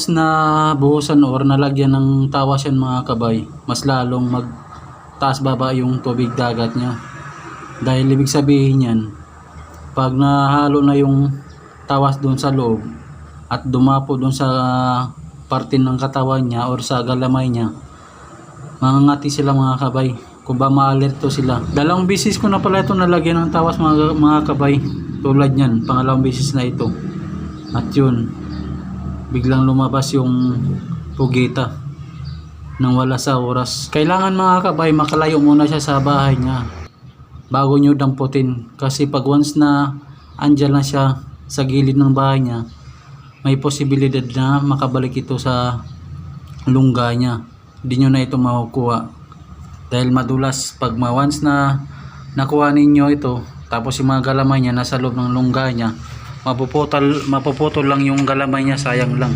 Na buhusan or nalagyan ng tawas yan mga kabay, mas lalong magtaas baba yung tubig dagat niya. Dahil ibig sabihin yan, pag nahalo na yung tawas doon sa loob at dumapo doon sa parte ng katawan niya or sa galamay niya, mangangati sila mga kabay, kung ba ma-alerto sila. Dalawang bisis ko na pala ito nalagyan ng tawas mga kabay, tulad yan, pangalawang bisis na ito. At yun, biglang lumabas yung pugita nang wala sa oras. Kailangan mga kabay, makalayo muna siya sa bahay niya bago nyo damputin, kasi pag once na andyan na siya sa gilid ng bahay niya, may posibilidad na makabalik ito sa lungga niya. Hindi nyo na ito makukuha dahil madulas. Pag once na nakuha ninyo ito, tapos yung mga galamay niya nasa loob ng lungga niya, mapuputol lang yung galamay niya, sayang lang.